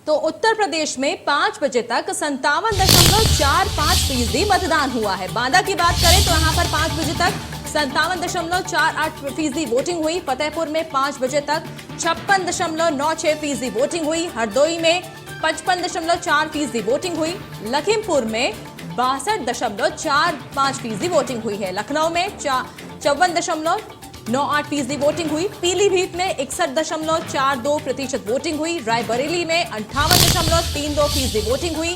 तो उत्तर प्रदेश में 5 बजे तक 57.45% मतदान हुआ है। बांदा की बात करें तो यहाँ पर 5 बजे तक 57.48% वोटिंग हुई। फतेहपुर में 5 बजे तक 56.96% वोटिंग हुई। हरदोई में 55.45% वोटिंग हुई। लखीमपुर में 62.45% वोटिंग हुई है। लखनऊ में 54.98% वोटिंग हुई। पीलीभीत में 61.42% वोटिंग हुई। रायबरेली में 58.32% वोटिंग हुई।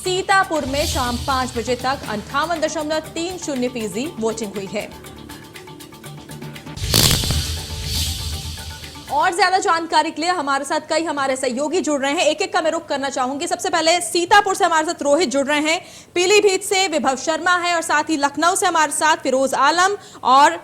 सीतापुर में शाम 5 बजे तक 58.30% वोटिंग हुई है। और ज्यादा जानकारी के लिए हमारे साथ कई हमारे सहयोगी जुड़ रहे हैं। एक एक का मैं रुख करना चाहूंगी। सबसे पहले सीतापुर से हमारे साथ रोहित जुड़ रहे हैं, पीलीभीत से विभव शर्मा है और साथ ही लखनऊ से हमारे साथ फिरोज आलम और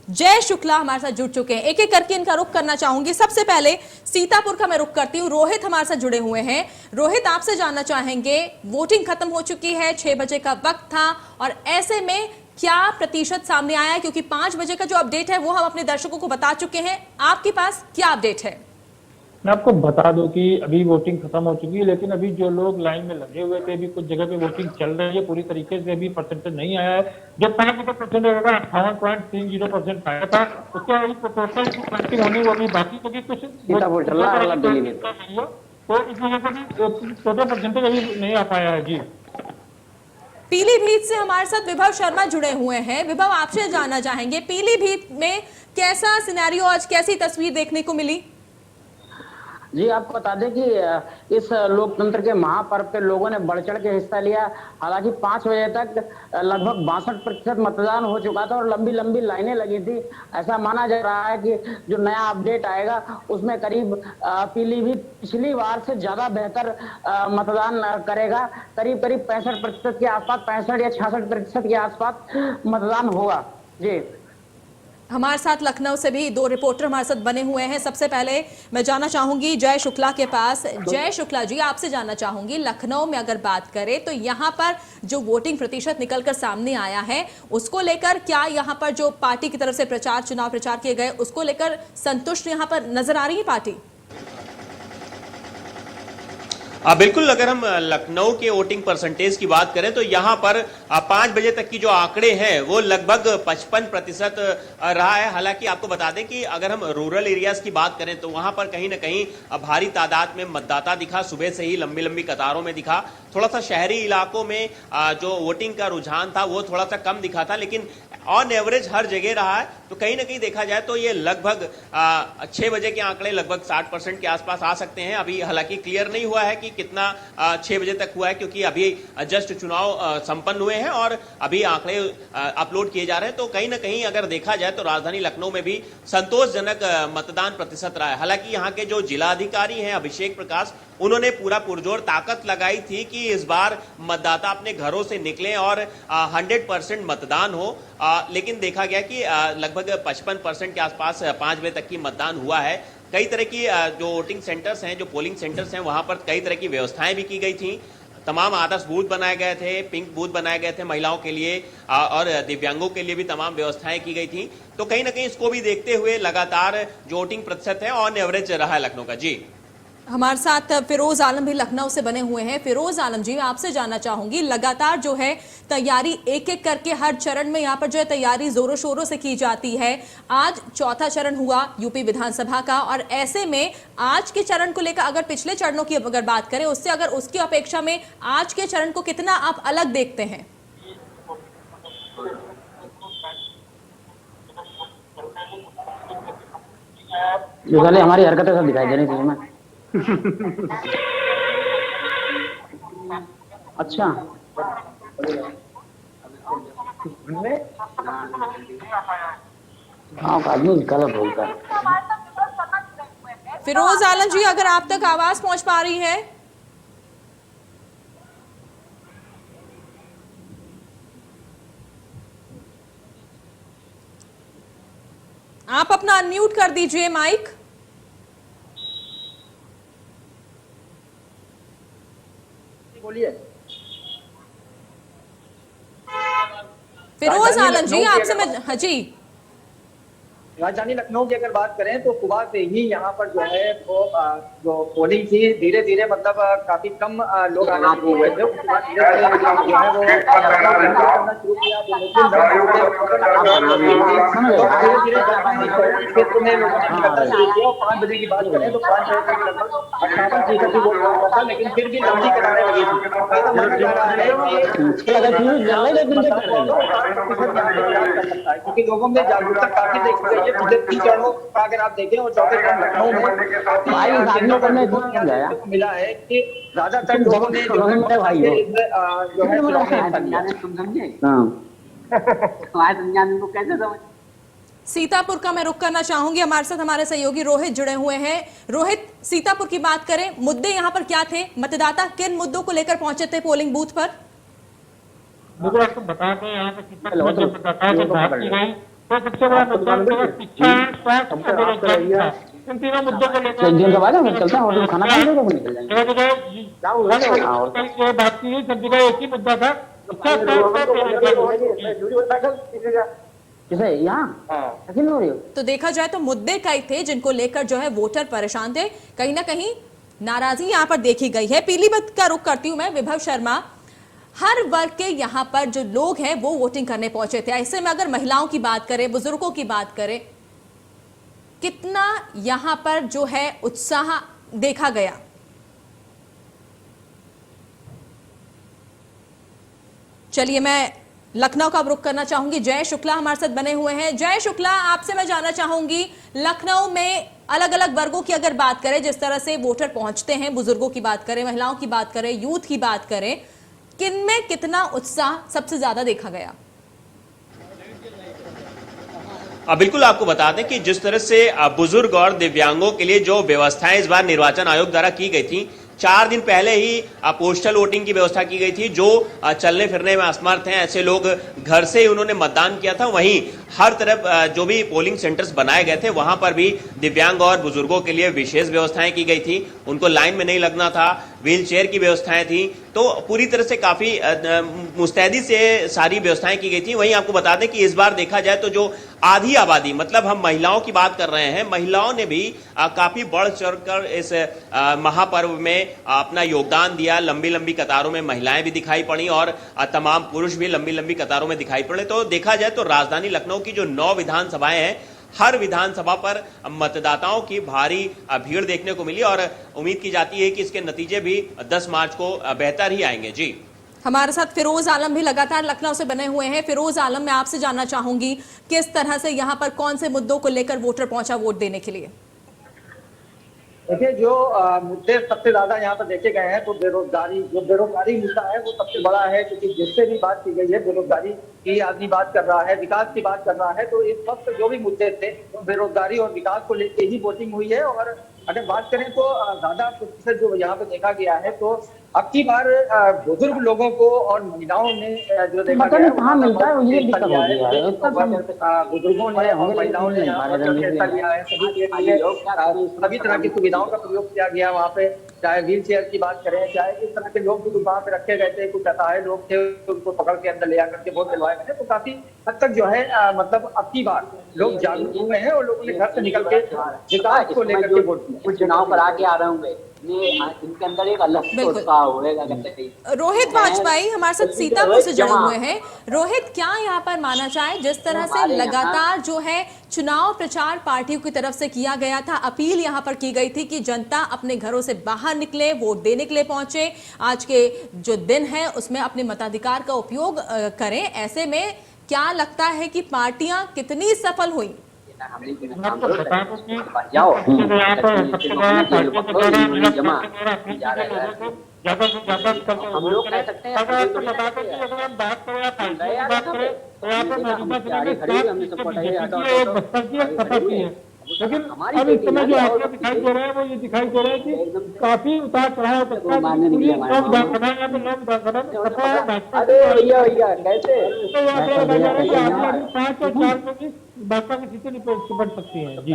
जय शुक्ला हमारे साथ जुड़ चुके हैं। एक एक करके इनका रुख करना चाहूंगी। सबसे पहले सीतापुर का मैं रुख करती हूँ। रोहित हमारे साथ जुड़े हुए हैं। रोहित, आपसे जानना चाहेंगे, वोटिंग खत्म हो चुकी है, 6 बजे का वक्त था और ऐसे में क्या प्रतिशत सामने आया है? क्योंकि 5 बजे का जो अपडेट है वो हम अपने दर्शकों को बता चुके हैं। आपके पास क्या अपडेट है? मैं आपको बता दूं कि अभी वोटिंग खत्म हो चुकी है, लेकिन अभी जो लोग लाइन में लगे हुए थे, अभी कुछ जगह पे वोटिंग चल रही है। पूरी तरीके से अभी परसेंटेज नहीं आया है। जब 5% होगा 58.30% आया था, उसके टोटल काउंटिंग होनी वो अभी बाकी, क्योंकि कुछ तो इस वजह से भी टोटल परसेंटेज अभी नहीं आ पाया है। जी, पीलीभीत से हमारे साथ विभव शर्मा जुड़े हुए हैं। विभव, आपसे जानना चाहेंगे, पीलीभीत में कैसा सिनेरियो, आज कैसी तस्वीर देखने को मिली? जी, आपको बता दें कि इस लोकतंत्र के महापर्व पे लोगों ने बढ़ चढ़ के हिस्सा लिया। हालांकि 5 बजे तक लगभग 62% मतदान हो चुका था और लंबी लंबी लाइनें लगी थी। ऐसा माना जा रहा है कि जो नया अपडेट आएगा उसमें करीब पीलीभीत पिछली बार से ज्यादा बेहतर मतदान करेगा। करीब करीब 65% के आसपास, 65 या 66% के आसपास मतदान होगा। जी, हमारे साथ लखनऊ से भी 2 रिपोर्टर हमारे साथ बने हुए हैं। सबसे पहले मैं जानना चाहूंगी जय शुक्ला के पास। जय शुक्ला जी, आपसे जानना चाहूंगी, लखनऊ में अगर बात करें तो यहाँ पर जो वोटिंग प्रतिशत निकलकर सामने आया है उसको लेकर क्या यहाँ पर जो पार्टी की तरफ से चुनाव प्रचार किए गए उसको लेकर संतुष्ट यहाँ पर नजर आ रही है पार्टी? बिल्कुल, अगर हम लखनऊ के वोटिंग परसेंटेज की बात करें तो यहाँ पर 5 बजे तक की जो आंकड़े हैं वो लगभग 55% रहा है। हालांकि आपको बता दें कि अगर हम रूरल एरियाज की बात करें तो वहां पर कहीं ना कहीं भारी तादाद में मतदाता दिखा, सुबह से ही लंबी लंबी कतारों में दिखा। थोड़ा सा शहरी इलाकों में जो वोटिंग का रुझान था वो थोड़ा सा कम दिखा था, लेकिन ऑन एवरेज हर जगह रहा है। तो कहीं ना कहीं देखा जाए तो ये लगभग 6 बजे के आंकड़े लगभग 60% के आसपास आ सकते हैं। अभी हालांकि क्लियर नहीं हुआ है कि कितना 6 बजे तक हुआ है, क्योंकि अभी जस्ट चुनाव संपन्न हुए हैं और अभी आंकड़े अपलोड किए जा रहे हैं। तो कहीं ना कहीं अगर देखा जाए तो राजधानी लखनऊ में भी संतोषजनक मतदान प्रतिशत रहा है। हालांकि यहाँ के जो जिलाधिकारी हैं अभिषेक प्रकाश, उन्होंने पूरा पुरजोर ताकत लगाई थी कि इस बार मतदाता अपने घरों से निकले और 100% मतदान हो। लेकिन देखा गया कि लगभग 55% के आसपास 5 बजे तक की मतदान हुआ है। कई तरह की जो वोटिंग सेंटर्स हैं, जो पोलिंग सेंटर्स हैं, वहां पर कई तरह की व्यवस्थाएं भी की गई थी। तमाम आदर्श बूथ बनाए गए थे, पिंक बूथ बनाए गए थे महिलाओं के लिए और दिव्यांगों के लिए भी तमाम व्यवस्थाएं की गई थी। तो कहीं ना कहीं इसको भी देखते हुए लगातार जो वोटिंग प्रतिशत है ऑन एवरेज रहा है लखनऊ का। जी, हमारे साथ फिरोज आलम भी लखनऊ से बने हुए हैं। फिरोज आलम जी, मैं आपसे जानना चाहूंगी, लगातार जो है तैयारी एक एक करके हर चरण में यहाँ पर जो है तैयारी जोरों शोरों से की जाती है। आज चौथा चरण हुआ यूपी विधानसभा का और ऐसे में आज के चरण को लेकर अगर पिछले चरणों की अगर बात करें उससे अगर उसकी अपेक्षा में आज के चरण को कितना आप अलग देखते हैं? हमारी हरकतें सब दिखाई देनी चाहिए मैं। अच्छा, आदमी गलत बोलता है। फिरोज आलम जी, अगर आप तक आवाज पहुंच पा रही है? आप अपना अनम्यूट कर दीजिए माइक। बोलिए। फिरोज आलम जी, आपसे मैं, हाँ जी, राजधानी लखनऊ की अगर बात करें तो सुबह से ही यहाँ पर जो है वो जो पोलिंग थी धीरे धीरे मतलब काफी कम लोग आना शुरू हुए थे। उसके बाद धीरे धीरे जो है वो करना शुरू किया। धीरे धीरे क्षेत्र में लोगों ने निकलना शुरू किया। 5 बजे की बात करें तो 5 बजे तक लगभग 58% वोट हुआ था, लेकिन फिर भी लंबी कतारें लगी थी। ऐसा माना जा रहा है क्योंकि लोगों में जागरूकता काफी देखी गई है पिछले 3 चरणों का अगर आप देखें, और चौथे चरण लखनऊ में मिला है कि ज्यादातर लोगों ने सीतापुर का मैं रुख करना चाहूंगी। हमारे साथ हमारे सहयोगी रोहित जुड़े हुए हैं। रोहित, सीतापुर की बात करें, मुद्दे यहाँ पर क्या थे? मतदाता किन मुद्दों को लेकर पहुंचे थे पोलिंग बूथ पर? देखो, आपको बता दें यहाँ पे सीतापुर में मतदाताओं से बात की गई तो सबसे बड़ा मुद्दा शिक्षा, स्वास्थ्य, बेरोजगारी, इन तीनों मुद्दों को लेकर बात की गई। सब जगह एक ही मुद्दा था, तो देखा जाए तो मुद्दे कई थे जिनको लेकर जो है वोटर परेशान थे। कहीं ना कहीं नाराजगी यहाँ पर देखी गई है। पीलीभीत का रुख करती हूँ मैं, विभव शर्मा। हर वर्ग के यहाँ पर जो लोग हैं वो वोटिंग करने पहुंचे थे। ऐसे में अगर महिलाओं की बात करें, बुजुर्गों की बात करें, कितना यहाँ पर जो है उत्साह देखा गया? चलिए, मैं लखनऊ का रुख करना चाहूंगी। जय शुक्ला हमारे साथ बने हुए हैं। जय शुक्ला, आपसे मैं जानना चाहूंगी, लखनऊ में अलग अलग वर्गों की अगर बात करें, जिस तरह से वोटर पहुंचते हैं, बुजुर्गों की बात करें, महिलाओं की बात करें, यूथ की बात करें, किनमें कितना उत्साह सबसे ज्यादा देखा गया? बिल्कुल, आपको बता दें कि जिस तरह से बुजुर्ग और दिव्यांगों के लिए जो व्यवस्थाएं इस बार निर्वाचन आयोग द्वारा की गई थी, 4 दिन पहले ही पोस्टल वोटिंग की व्यवस्था की गई थी। जो चलने फिरने में असमर्थ हैं, ऐसे लोग घर से ही उन्होंने मतदान किया था। वहीं हर तरफ जो भी पोलिंग सेंटर्स बनाए गए थे, वहां पर भी दिव्यांग और बुजुर्गों के लिए विशेष व्यवस्थाएं की गई थी। उनको लाइन में नहीं लगना था, व्हील चेयर की व्यवस्थाएं थी। तो पूरी तरह से काफी मुस्तैदी से सारी व्यवस्थाएं की गई थी। वहीं आपको बता दें कि इस बार देखा जाए तो जो आधी आबादी, मतलब हम महिलाओं की बात कर रहे हैं, महिलाओं ने भी काफी बढ़ चढ़कर इस महापर्व में अपना योगदान दिया। लंबी लंबी कतारों में महिलाएं भी दिखाई पड़ी और तमाम पुरुष भी लंबी लंबी कतारों में दिखाई पड़े। तो देखा जाए तो राजधानी लखनऊ की जो 9 विधानसभाएं हैं, हर विधानसभा पर मतदाताओं की भारी भीड़ देखने को मिली और उम्मीद की जाती है कि इसके नतीजे भी 10 मार्च को बेहतर ही आएंगे। जी, हमारे साथ फिरोज आलम भी लगातार लखनऊ से बने हुए हैं। फिरोज आलम, मैं आपसे जानना चाहूंगी, किस तरह से यहाँ पर कौन से मुद्दों को लेकर वोटर पहुंचा वोट देने के लिए? देखिए, जो मुद्दे सबसे ज्यादा यहाँ पर देखे गए हैं तो बेरोजगारी मुद्दा है वो सबसे बड़ा है, क्योंकि जिससे भी बात की गई है बेरोजगारी की आदमी बात कर रहा है, विकास की बात कर रहा है। तो इस वक्त जो भी मुद्दे थे बेरोजगारी और विकास को लेकर ही वोटिंग हुई है। और अगर बात करें तो ज्यादा प्रतिशत जो यहाँ पे देखा गया है, तो अब की बार बुजुर्ग लोगों को और महिलाओं ने जो देखा गया है, मिलता है बुजुर्गों ने और महिलाओं ने हिस्सा लिया है। सभी तरह की सुविधाओं का प्रयोग किया गया वहाँ पे, चाहे व्हील चेयर की बात करें, चाहे इस तरह के लोग भी वहाँ पे रखे गए थे, कुछ असहाय लोग थे, उनको पकड़ के अंदर ले आकर के वोट दिलवाए गए थे। तो काफी हद तक जो है मतलब अब की बार लोग जागरूक हुए हैं और लोगों ने घर से निकल के विकास को लेकर के वोट दिया। कुछ चुनाव पर आगे आ रहे होंगे, इनके अंदर एक अलग उत्साह होगा। रोहित वाजपेयी हमारे साथ सीतापुर से जुड़े हुए हैं। रोहित, क्या यहाँ पर माना जाए, जिस तरह से लगातार जो है चुनाव प्रचार पार्टियों की तरफ से किया गया था, अपील यहाँ पर की गई थी कि जनता अपने घरों से बाहर निकले, वोट देने के लिए पहुंचे, आज के जो दिन है उसमें अपने मताधिकार का उपयोग करें। ऐसे में क्या लगता है कि पार्टियां कितनी सफल हुई? हम लोग कह सकते हैं लेकिन अब इस समय जो आंकड़े दिखाई दे रहे हैं वो ये दिखाई दे रहे हैं कि काफी उतार चढ़ाव भाजपा की सीटें बढ़ सकती हैं। जी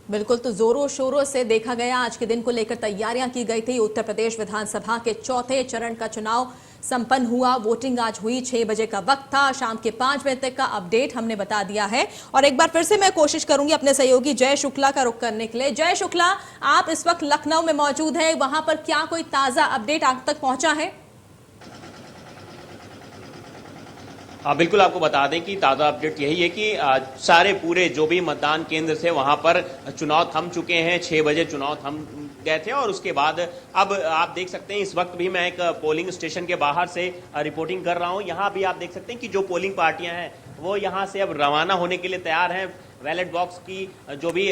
बिल्कुल, तो जोरों शोरों से देखा गया। आज के दिन को लेकर तैयारियां की गई थी। उत्तर प्रदेश विधानसभा के 4थे चरण का चुनाव संपन्न हुआ। वोटिंग आज हुई, 6 बजे का वक्त था, शाम के 5 बजे तक का अपडेट हमने बता दिया है। और एक बार फिर से मैं कोशिश करूंगी अपने सहयोगी जय शुक्ला का रुख करने के लिए। जय शुक्ला, आप इस वक्त लखनऊ में मौजूद हैं, वहां पर क्या कोई ताजा अपडेट आप तक पहुंचा है? हाँ, बिल्कुल आपको बता दें कि ताज़ा अपडेट यही है कि सारे पूरे जो भी मतदान केंद्र थे वहां पर चुनाव थम चुके हैं। 6 बजे चुनाव थम गए थे और उसके बाद अब आप देख सकते हैं इस वक्त भी मैं एक पोलिंग स्टेशन के बाहर से रिपोर्टिंग कर रहा हूं। यहाँ भी आप देख सकते हैं कि जो पोलिंग पार्टियां हैं वो यहाँ से अब रवाना होने के लिए तैयार हैं। बैलेट बॉक्स की जो भी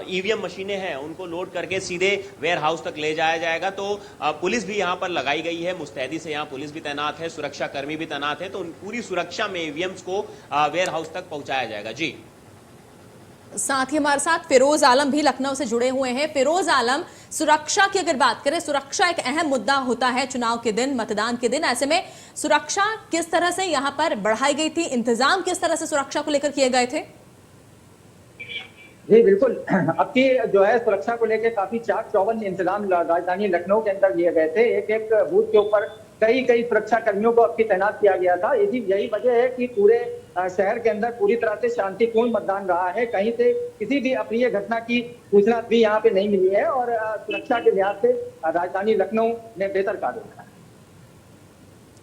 ईवीएम मशीनें हैं उनको लोड करके सीधे वेयर हाउस तक ले जाया जाएगा। तो पुलिस भी यहाँ पर लगाई गई है, मुस्तैदी से यहाँ पुलिस भी तैनात है, सुरक्षा कर्मी भी तैनात है। तो पूरी सुरक्षा में ईवीएम्स को वेयर हाउस तक पहुंचाया जाएगा। जी, साथ ही हमारे साथ फिरोज आलम भी लखनऊ से जुड़े हुए हैं। फिरोज आलम, सुरक्षा की अगर बात करें, सुरक्षा एक अहम मुद्दा होता है चुनाव के दिन, मतदान के दिन। ऐसे में सुरक्षा किस तरह से यहाँ पर बढ़ाई गई थी, इंतजाम किस तरह से सुरक्षा को लेकर किए गए थे? जी बिल्कुल, अब की जो है सुरक्षा को लेकर काफी चाक चौबंद इंतजाम राजधानी लखनऊ के अंदर किए गए थे। एक एक बूथ के ऊपर कई सुरक्षा कर्मियों को अब की तैनात किया गया था। यही वजह है कि पूरे शहर के अंदर पूरी तरह से शांतिपूर्ण मतदान रहा है। कहीं से किसी भी अप्रिय घटना की सूचना भी यहाँ पे नहीं मिली है और सुरक्षा के लिहाज से राजधानी लखनऊ ने बेहतर कार्य किया है।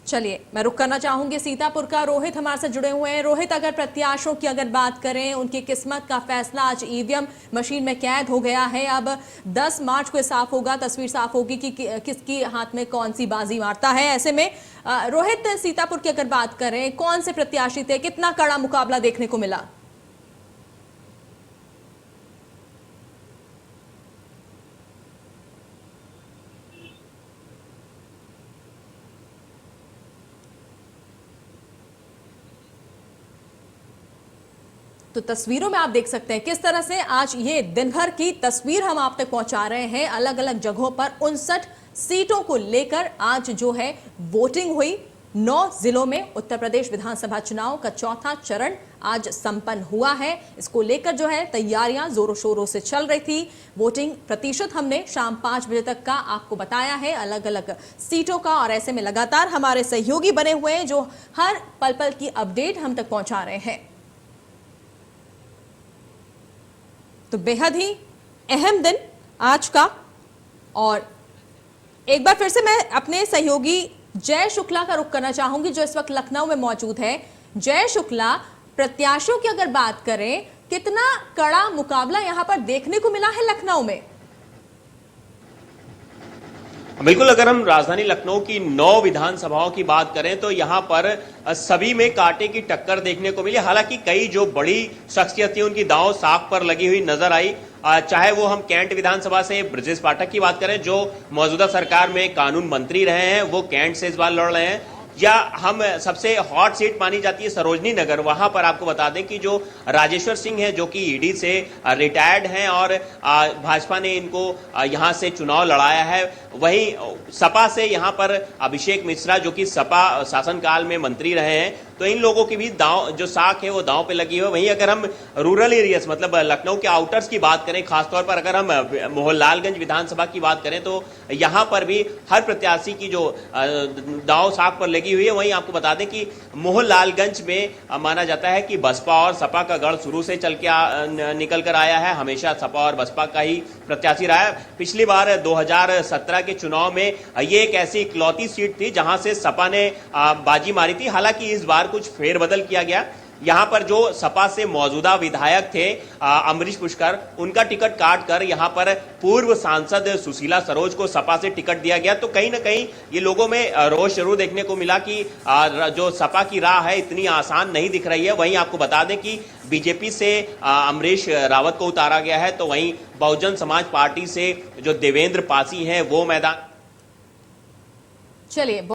चलिए, मैं रुक करना चाहूंगी सीतापुर का। रोहित हमारे साथ जुड़े हुए हैं। रोहित, अगर प्रत्याशियों की अगर बात करें, उनकी किस्मत का फैसला आज ईवीएम मशीन में कैद हो गया है। अब 10 मार्च को साफ होगा, तस्वीर साफ होगी कि किसकी हाथ में कौन सी बाजी मारता है। ऐसे में रोहित, सीतापुर की अगर बात करें, कौन से प्रत्याशी थे, कितना कड़ा मुकाबला देखने को मिला? तो तस्वीरों में आप देख सकते हैं किस तरह से आज ये दिन भर की तस्वीर हम आप तक पहुंचा रहे हैं। अलग अलग जगहों पर 59 सीटों को लेकर आज जो है वोटिंग हुई। 9 जिलों में उत्तर प्रदेश विधानसभा चुनाव का चौथा चरण आज संपन्न हुआ है। इसको लेकर जो है तैयारियां जोरों शोरों से चल रही थी। वोटिंग प्रतिशत हमने शाम 5 बजे तक का आपको बताया है, अलग अलग सीटों का। और ऐसे में लगातार हमारे सहयोगी बने हुए हैं जो हर पल पल की अपडेट हम तक पहुंचा रहे हैं। तो बेहद ही अहम दिन आज का। और एक बार फिर से मैं अपने सहयोगी जय शुक्ला का रुख करना चाहूंगी जो इस वक्त लखनऊ में मौजूद है। जय शुक्ला, प्रत्याशियों की अगर बात करें, कितना कड़ा मुकाबला यहां पर देखने को मिला है लखनऊ में? बिल्कुल, अगर हम राजधानी लखनऊ की 9 विधानसभाओं की बात करें तो यहाँ पर सभी में कांटे की टक्कर देखने को मिली। हालांकि कई जो बड़ी शख्सियत थी उनकी दांव साख पर लगी हुई नजर आई। चाहे वो हम कैंट विधानसभा से ब्रजेश पाठक की बात करें जो मौजूदा सरकार में कानून मंत्री रहे हैं, वो कैंट से इस बार लड़ रहे हैं, या हम सबसे हॉट सीट मानी जाती है सरोजनी नगर, वहां पर आपको बता दें कि जो राजेश्वर सिंह है जो कि ईडी से रिटायर्ड हैं और भाजपा ने इनको यहां से चुनाव लड़ाया है। वहीं सपा से यहां पर अभिषेक मिश्रा जो कि सपा शासनकाल में मंत्री रहे हैं, तो इन लोगों की भी दांव जो साख है वो दांव पे लगी हुई है। वहीं अगर हम रूरल एरियाज मतलब लखनऊ के आउटर्स की बात करें, खासतौर पर अगर हम मोहनलालगंज विधानसभा की बात करें तो यहां पर भी हर प्रत्याशी की जो दांव साख पर लगी हुई है। वहीं आपको बता दें कि मोहनलालगंज में माना जाता है कि बसपा और सपा का गढ़ शुरू से चल के निकल कर आया है, हमेशा सपा और बसपा का ही प्रत्याशी रहा है। पिछली बार 2017 के चुनाव में ये एक ऐसी इकलौती सीट थी जहां से सपा ने बाजी मारी थी। हालांकि इस बार कुछ फेरबदल किया गया। यहां पर जो सपा से मौजूदा विधायक थे अमरीश पुष्कर, उनका टिकट काट कर यहां पर पूर्व सांसद सुशीला सरोज को सपा से टिकट दिया गया। तो कहीं ना कहीं ये लोगों में रोष जरूर देखने को मिला कि जो सपा की राह है इतनी आसान नहीं दिख रही है। वहीं आपको बता दें कि बीजेपी से अमरीश रावत को उतारा गया है, तो वहीं बहुजन समाज पार्टी से जो देवेंद्र पासी हैं वो मैदान। चलिए।